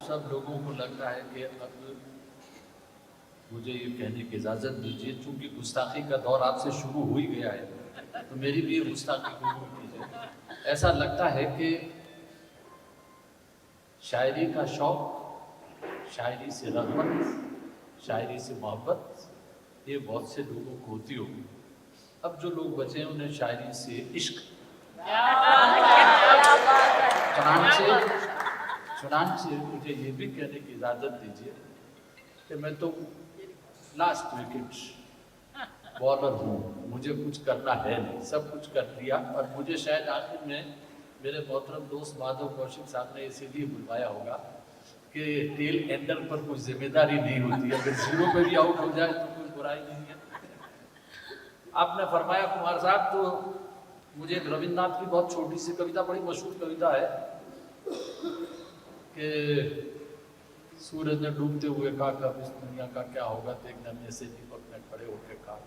सब लोगों को लगता है कि अब मुझे ये कहने की इजाज़त दीजिए, चूँकि गुस्ताखी का दौर आपसे शुरू हो ही गया है तो मेरी भी गुस्ताखी कबूल कीजिए। ऐसा लगता है कि शायरी का शौक़, शायरी से रग़बत, शायरी से मोहब्बत ये बहुत से लोगों को होती होगी। अब जो लोग बचे हैं उन्हें शायरी से इश्क, चुनांचे मुझे ये भी कहने की इजाज़त दीजिए कि मैं तो लास्ट विकेट बॉलर हूँ, मुझे कुछ करना है नहीं, सब कुछ कर दिया। और मुझे शायद आखिर में मेरे मोहतरम दोस्त माधव कौशिक साहब ने इसीलिए बुलवाया होगा कि टेल एंडर पर कोई जिम्मेदारी नहीं होती, अगर जीरो पे भी आउट हो जाए तो कोई बुराई नहीं है। आपने फरमाया कुमार साहब, तो मुझे एक रविन्द्रनाथ की बहुत छोटी सी कविता, बड़ी मशहूर कविता है कि सूरज ने डूबते हुए कहा कब इस दुनिया का क्या होगा, देखने में से दीपक ने खड़े होकर कहा।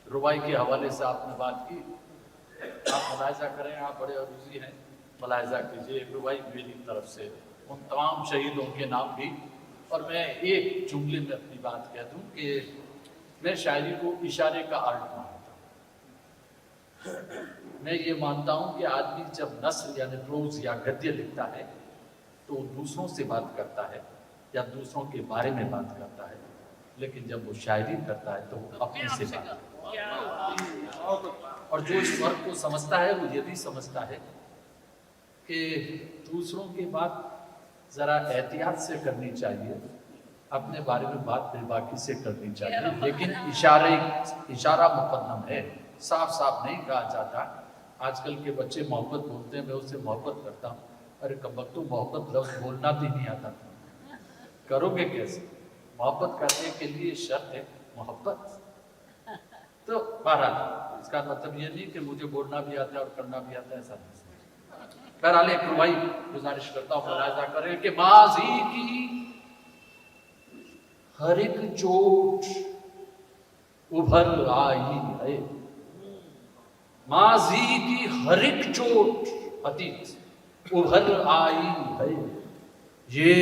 रुबाई के हवाले से आपने बात की, आप मुलाहिजा करें, आप बड़े अरूजी हैं, मुलाहिजा कीजिए। एक रुबाई मेरी तरफ से उन तमाम शहीदों के नाम भी, और मैं एक जुमले में अपनी बात कह दूं कि मैं शायरी को इशारे का आर्ट मानता हूँ। मैं ये मानता हूँ कि आदमी जब नस्र यानी प्रोज या गद्य लिखता है तो दूसरों से बात करता है या दूसरों के बारे में बात करता है, लेकिन जब वो शायरी करता है तो वो अपने से बात करता है। और जो इस वर्ग को समझता है वो ये भी समझता है कि दूसरों की बात ज़रा एहतियात से करनी चाहिए, अपने बारे में बात बेबाकी से करनी चाहिए, लेकिन इशारा मुकद्दम है, साफ साफ नहीं कहा जाता। आजकल के बच्चे मोहब्बत बोलते हैं, मैं उससे मोहब्बत करता हूँ। अरे कबख्तो, मोहब्बत लफ्ज़ बोलना भी नहीं आता, करोगे कैसे? मोहब्बत करने के लिए शर्त है मोहब्बत। तो बहरहाल इसका मतलब ये नहीं कि मुझे बोलना भी आता है और करना भी आता है, ऐसा नहीं। बहरहाल एक रुबाई गुजारिश करता हूँ, मुलाहिजा करें कि माज़ी की हर एक चोट उभर आई है, माज़ी की हर एक चोट अतीत उभर आई है, ये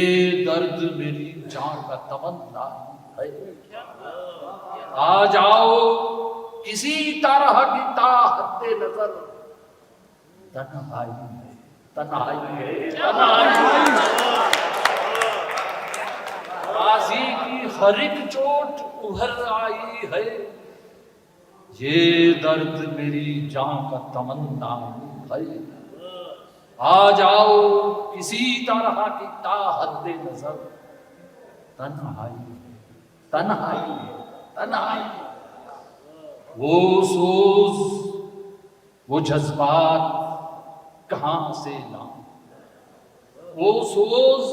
दर्द मेरी जान का तमन्ना है। आ जाओ किसी तरह की ताहते नजर, तन्हाई है, तन्हाई है, तन्हाई है। माज़ी की हर एक चोट उभर आई है, ये दर्द मेरी जान का तमन्ना है। आ जाओ किसी तरह की ताहद्दे नजर, तन्हाई है, तन्हाई है, तन्हाई। वो सोच वो जज्बात कहाँ से लाऊं, वो सोच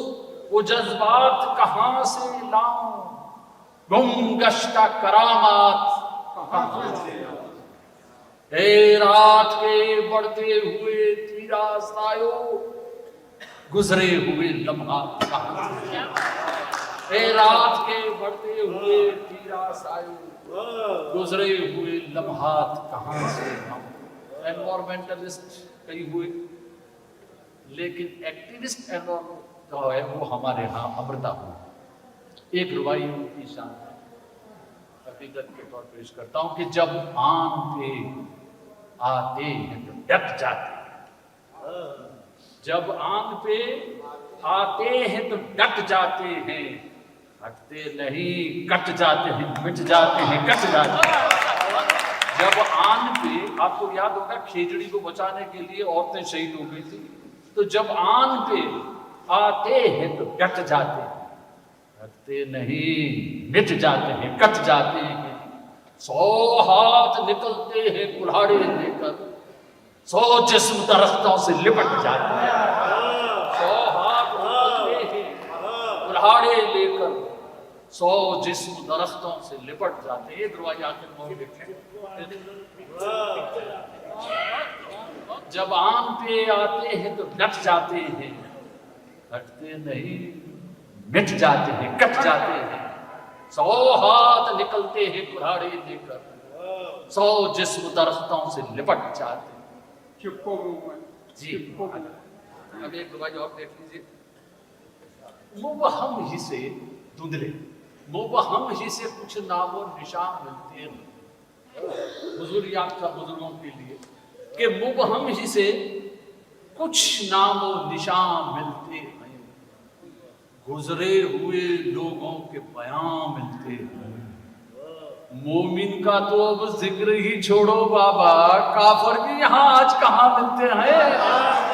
वो जज्बात कहाँ से लाऊं, गुम गश्ता करामात कहाँ से लाऊं। ए रात के बढ़ते हुए तीरा सायो, गुजरे हुए लम्हात कहाँ से लाऊं। ए रात के बढ़ते हुए तीरा सायो, गुजरे हुए लम्हात कहाँ से लाऊं। एनवायरमेंटलिस्ट कई हुए, लेकिन एक्टिविस्ट जो है वो हमारे यहाँ अमृता हुआ। एक रुबाई उनकी शान है, हकीकत के तौर पेश करता हूँ कि जब आन पे आते हैं तो डट जाते हैं, जब आन पे आते हैं तो डट जाते हैं, हटते नहीं कट जाते हैं, मिट जाते हैं कट जाते हैं। जब आन पे, आपको याद होगा खेजड़ी को बचाने के लिए औरतें शहीद हो गई थी, तो जब आन पे आते हैं तो डट जाते हैं, हटते नहीं मिट जाते हैं कट जाते हैं। 100 हाथ निकलते हैं कुल्हाड़े लेकर, 100 जिस्म दरख्तों से लिपट जाते हैं। 100 हाथ निकलते हैं कुल्हाड़े लेकर, 100 जिस्म दरख्तों से लिपट जाते हैं। एक रुबाई आखिर में लिखें, जब आम पे आते हैं तो डट जाते हैं, हटते नहीं मिट जाते हैं कट जाते हैं। 100 हाथ निकलते हैं कुल्हाड़े लेकर, 100 जिस्म दरख्तों से लिपट जाते हैं। जी अब एक रुबाई और देख लीजिए। مبہم ہی سے دھندلے، مبہم ہی سے کچھ نام و نشان ملتے ہیں۔ حضور یاد تھا بزرگوں کے لیے کہ مبہم ہی سے کچھ نام و نشان ملتے ہیں، گزرے ہوئے لوگوں کے بیان ملتے ہیں۔ مومن کا تو اب ذکر ہی چھوڑو بابا، کافر بھی یہاں آج کہاں ملتے ہیں۔